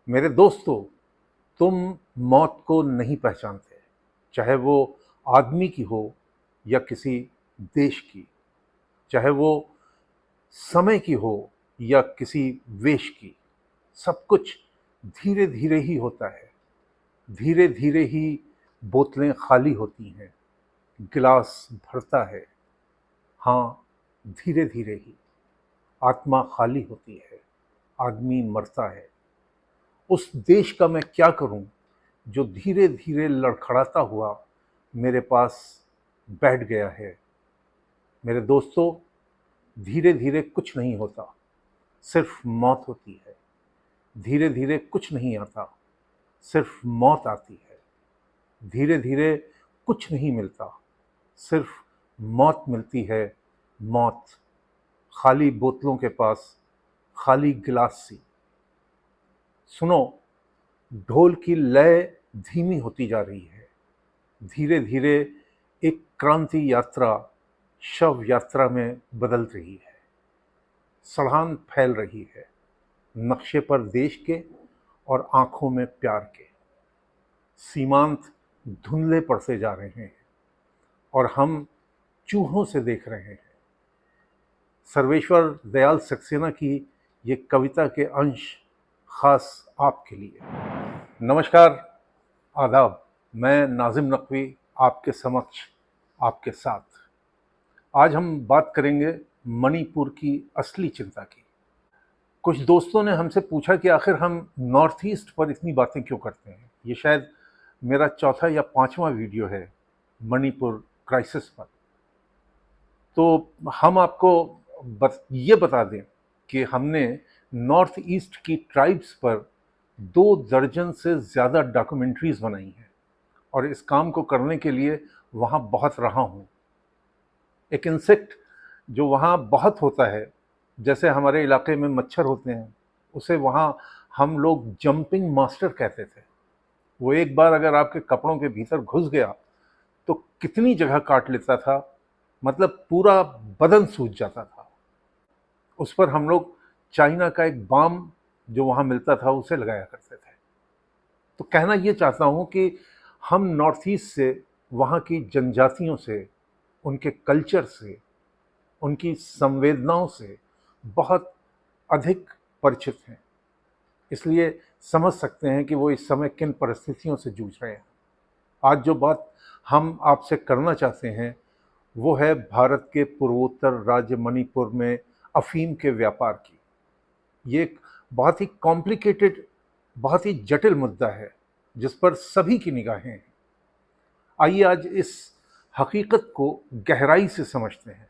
मेरे दोस्तों, तुम मौत को नहीं पहचानते, चाहे वो आदमी की हो या किसी देश की, चाहे वो समय की हो या किसी वेश की। सब कुछ धीरे धीरे ही होता है। धीरे धीरे ही बोतलें खाली होती हैं, गिलास भरता है। हाँ, धीरे धीरे ही आत्मा खाली होती है, आदमी मरता है। उस देश का मैं क्या करूं जो धीरे धीरे लड़खड़ाता हुआ मेरे पास बैठ गया है। मेरे दोस्तों, धीरे धीरे कुछ नहीं होता, सिर्फ मौत होती है। धीरे धीरे कुछ नहीं आता, सिर्फ मौत आती है। धीरे धीरे कुछ नहीं मिलता, सिर्फ मौत मिलती है। मौत, खाली बोतलों के पास खाली गिलास सी। सुनो, ढोल की लय धीमी होती जा रही है। धीरे धीरे एक क्रांति यात्रा शव यात्रा में बदल रही है। सड़ान फैल रही है, नक्शे पर देश के और आंखों में प्यार के। सीमांत धुंधले पड़ते जा रहे हैं और हम चूहों से देख रहे हैं। सर्वेश्वर दयाल सक्सेना की ये कविता के अंश खास आपके लिए। नमस्कार, आदाब। मैं नाजिम नकवी आपके समक्ष, आपके साथ। आज हम बात करेंगे मणिपुर की असली चिंता की। कुछ दोस्तों ने हमसे पूछा कि आखिर हम नॉर्थ ईस्ट पर इतनी बातें क्यों करते हैं। ये शायद मेरा चौथा या पांचवा वीडियो है मणिपुर क्राइसिस पर। तो हम आपको ये बता दें कि हमने नॉर्थ ईस्ट की ट्राइब्स पर 2 दर्जन से ज़्यादा डॉक्यूमेंट्रीज बनाई हैं और इस काम को करने के लिए वहाँ बहुत रहा हूँ। एक इंसेक्ट जो वहाँ बहुत होता है, जैसे हमारे इलाके में मच्छर होते हैं, उसे वहाँ हम लोग जंपिंग मास्टर कहते थे। वो एक बार अगर आपके कपड़ों के भीतर घुस गया तो कितनी जगह काट लेता था, मतलब पूरा बदन सूज जाता था। उस पर हम लोग चाइना का एक बाम जो वहाँ मिलता था उसे लगाया करते थे। तो कहना ये चाहता हूँ कि हम नॉर्थ ईस्ट से, वहाँ की जनजातियों से, उनके कल्चर से, उनकी संवेदनाओं से बहुत अधिक परिचित हैं। इसलिए समझ सकते हैं कि वो इस समय किन परिस्थितियों से जूझ रहे हैं। आज जो बात हम आपसे करना चाहते हैं वो है भारत के पूर्वोत्तर राज्य मणिपुर में अफीम के व्यापार की। ये एक बहुत ही कॉम्प्लिकेटेड, बहुत ही जटिल मुद्दा है जिस पर सभी की निगाहें हैं। आइए आज इस हकीकत को गहराई से समझते हैं।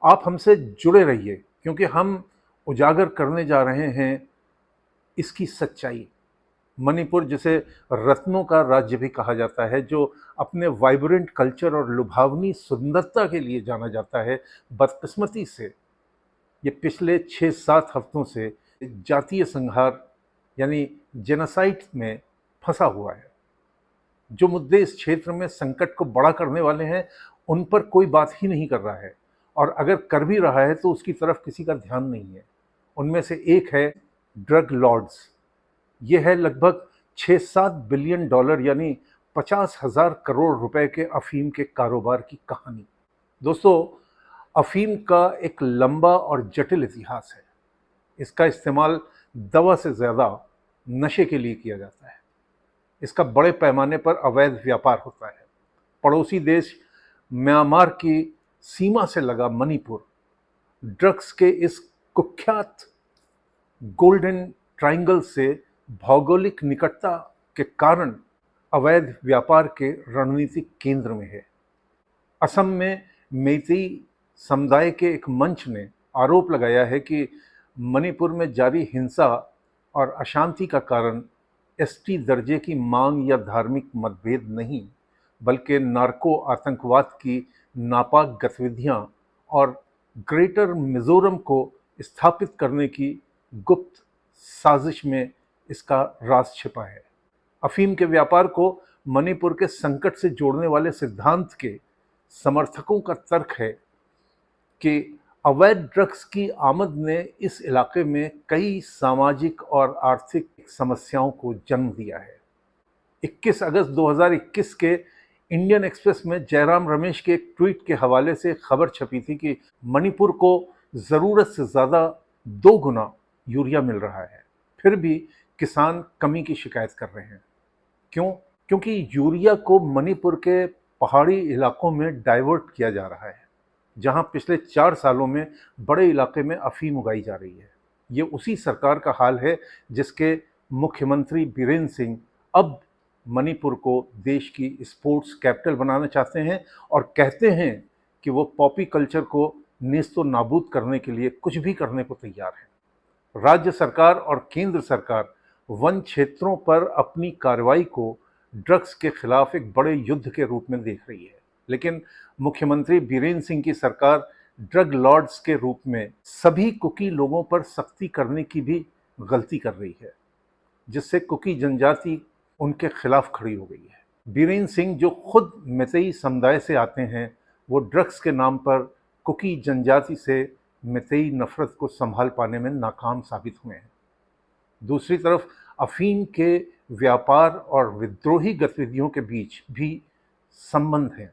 आप हमसे जुड़े रहिए क्योंकि हम उजागर करने जा रहे हैं इसकी सच्चाई। मणिपुर, जिसे रत्नों का राज्य भी कहा जाता है, जो अपने वाइब्रेंट कल्चर और लुभावनी सुंदरता के लिए जाना जाता है, बदकिस्मती से ये पिछले 6-7 हफ्तों से जातीय संहार यानी जेनोसाइड में फंसा हुआ है। जो मुद्दे इस क्षेत्र में संकट को बड़ा करने वाले हैं उन पर कोई बात ही नहीं कर रहा है, और अगर कर भी रहा है तो उसकी तरफ किसी का ध्यान नहीं है। उनमें से एक है ड्रग लॉर्ड्स। ये है लगभग 6-7 बिलियन डॉलर यानी 50,000 करोड़ रुपए के अफीम के कारोबार की कहानी। दोस्तों, अफीम का एक लंबा और जटिल इतिहास है। इसका इस्तेमाल दवा से ज़्यादा नशे के लिए किया जाता है। इसका बड़े पैमाने पर अवैध व्यापार होता है। पड़ोसी देश म्यांमार की सीमा से लगा मणिपुर ड्रग्स के इस कुख्यात गोल्डन ट्रायंगल से भौगोलिक निकटता के कारण अवैध व्यापार के रणनीतिक केंद्र में है। असम में मेइतेई समुदाय के एक मंच ने आरोप लगाया है कि मणिपुर में जारी हिंसा और अशांति का कारण एसटी दर्जे की मांग या धार्मिक मतभेद नहीं, बल्कि नार्को आतंकवाद की नापाक गतिविधियां और ग्रेटर मिजोरम को स्थापित करने की गुप्त साजिश में इसका राज छिपा है। अफीम के व्यापार को मणिपुर के संकट से जोड़ने वाले सिद्धांत के समर्थकों का तर्क है कि अवैध ड्रग्स की आमद ने इस इलाके में कई सामाजिक और आर्थिक समस्याओं को जन्म दिया है। 21 अगस्त 2021 के इंडियन एक्सप्रेस में जयराम रमेश के एक ट्वीट के हवाले से खबर छपी थी कि मणिपुर को ज़रूरत से ज़्यादा 2 गुना यूरिया मिल रहा है, फिर भी किसान कमी की शिकायत कर रहे हैं। क्यों? क्योंकि यूरिया को मणिपुर के पहाड़ी इलाकों में डाइवर्ट किया जा रहा है, जहां पिछले 4 सालों में बड़े इलाके में अफीम उगाई जा रही है। ये उसी सरकार का हाल है जिसके मुख्यमंत्री बीरेन्द्र सिंह अब मणिपुर को देश की स्पोर्ट्स कैपिटल बनाना चाहते हैं और कहते हैं कि वो पॉपी कल्चर को नेस्तो नाबूद करने के लिए कुछ भी करने को तैयार है। राज्य सरकार और केंद्र सरकार वन क्षेत्रों पर अपनी कार्रवाई को ड्रग्स के खिलाफ एक बड़े युद्ध के रूप में देख रही है, लेकिन मुख्यमंत्री बीरेन्द्र सिंह की सरकार ड्रग लॉर्ड्स के रूप में सभी कुकी लोगों पर सख्ती करने की भी गलती कर रही है, जिससे कुकी जनजाति उनके खिलाफ खड़ी हो गई है। बीरेन्द्र सिंह जो खुद मैतेई समुदाय से आते हैं, वो ड्रग्स के नाम पर कुकी जनजाति से मैतेई नफरत को संभाल पाने में नाकाम साबित हुए हैं। दूसरी तरफ अफीम के व्यापार और विद्रोही गतिविधियों के बीच भी संबंध है।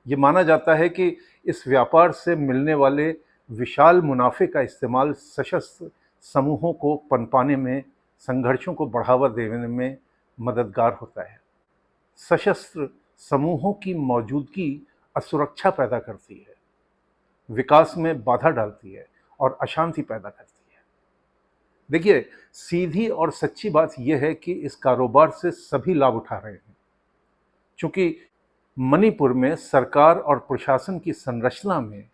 ये माना जाता है कि इस व्यापार से मिलने वाले विशाल मुनाफे का इस्तेमाल सशस्त्र समूहों को पनपाने में, संघर्षों को बढ़ावा देने में मददगार होता है। सशस्त्र समूहों की मौजूदगी असुरक्षा पैदा करती है, विकास में बाधा डालती है और अशांति पैदा करती है। देखिए, सीधी और सच्ची बात यह है कि इस कारोबार से सभी लाभ उठा रहे हैं। चूंकि मणिपुर में सरकार और प्रशासन की संरचना में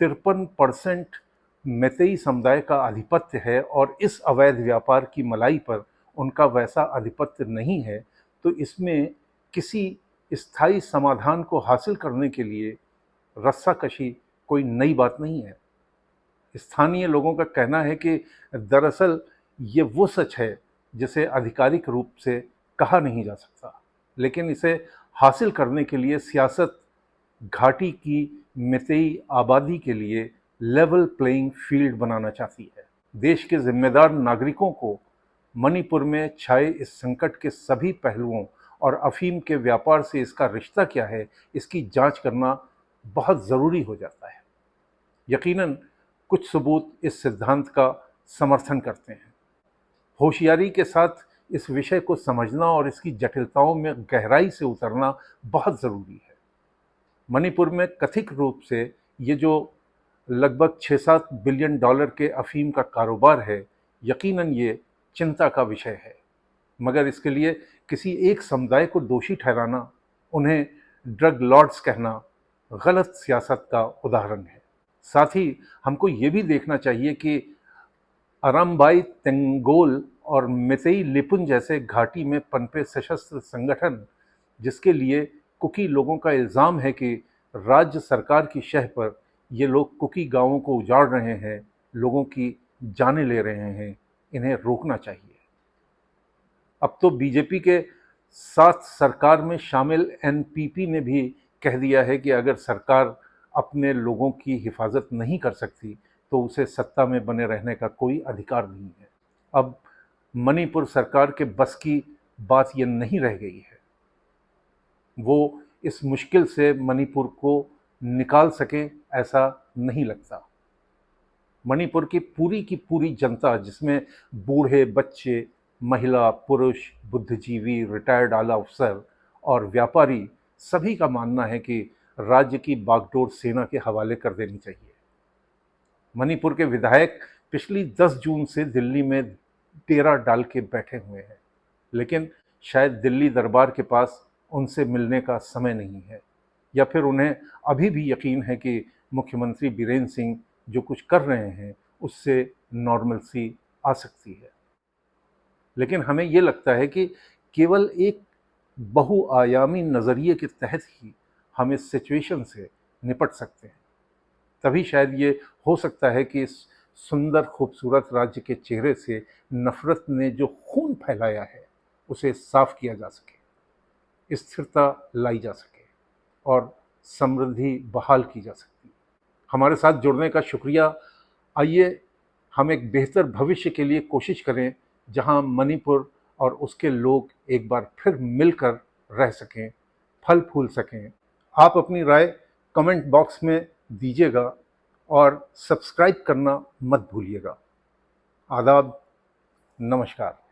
53% मैतेई समुदाय का आधिपत्य है और इस अवैध व्यापार की मलाई पर उनका वैसा आधिपत्य नहीं है, तो इसमें किसी स्थायी समाधान को हासिल करने के लिए रस्साकशी कोई नई बात नहीं है। स्थानीय लोगों का कहना है कि दरअसल ये वो सच है जिसे आधिकारिक रूप से कहा नहीं जा सकता, लेकिन इसे हासिल करने के लिए सियासत घाटी की मैतेई आबादी के लिए लेवल प्लेइंग फील्ड बनाना चाहती है। देश के जिम्मेदार नागरिकों को मणिपुर में छाए इस संकट के सभी पहलुओं और अफीम के व्यापार से इसका रिश्ता क्या है, इसकी जांच करना बहुत ज़रूरी हो जाता है। यकीनन कुछ सबूत इस सिद्धांत का समर्थन करते हैं। होशियारी के साथ इस विषय को समझना और इसकी जटिलताओं में गहराई से उतरना बहुत ज़रूरी है। मणिपुर में कथित रूप से ये जो लगभग 6-7 बिलियन डॉलर के अफीम का कारोबार है, यकीनन ये चिंता का विषय है, मगर इसके लिए किसी एक समुदाय को दोषी ठहराना, उन्हें ड्रग लॉर्ड्स कहना गलत सियासत का उदाहरण है। साथ ही हमको ये भी देखना चाहिए कि अरामबाई तेंगोल और मैतेई लिपुन जैसे घाटी में पनपे सशस्त्र संगठन, जिसके लिए कुकी लोगों का इल्ज़ाम है कि राज्य सरकार की शह पर ये लोग कुकी गांवों को उजाड़ रहे हैं, लोगों की जानें ले रहे हैं, इन्हें रोकना चाहिए। अब तो बीजेपी के साथ सरकार में शामिल एनपीपी ने भी कह दिया है कि अगर सरकार अपने लोगों की हिफाजत नहीं कर सकती तो उसे सत्ता में बने रहने का कोई अधिकार नहीं है। अब मणिपुर सरकार के बस की बात ये नहीं रह गई है, वो इस मुश्किल से मणिपुर को निकाल सके ऐसा नहीं लगता। मणिपुर की पूरी जनता, जिसमें बूढ़े, बच्चे, महिला, पुरुष, बुद्धिजीवी, रिटायर्ड आला अफसर और व्यापारी, सभी का मानना है कि राज्य की बागडोर सेना के हवाले कर देनी चाहिए। मणिपुर के विधायक पिछली 10 जून से दिल्ली में डेरा डाल के बैठे हुए हैं, लेकिन शायद दिल्ली दरबार के पास उनसे मिलने का समय नहीं है, या फिर उन्हें अभी भी यकीन है कि मुख्यमंत्री बीरेन्द्र सिंह जो कुछ कर रहे हैं उससे नॉर्मलसी आ सकती है। लेकिन हमें ये लगता है कि केवल एक बहुआयामी नज़रिए के तहत ही हम इस सिचुएशन से निपट सकते हैं। तभी शायद ये हो सकता है कि इस सुंदर खूबसूरत राज्य के चेहरे से नफरत ने जो खून फैलाया है उसे साफ किया जा सके, स्थिरता लाई जा सके और समृद्धि बहाल की जा सकती है। हमारे साथ जुड़ने का शुक्रिया। आइए हम एक बेहतर भविष्य के लिए कोशिश करें, जहां मणिपुर और उसके लोग एक बार फिर मिलकर रह सकें, फल फूल सकें। आप अपनी राय कमेंट बॉक्स में दीजिएगा और सब्सक्राइब करना मत भूलिएगा। आदाब, नमस्कार।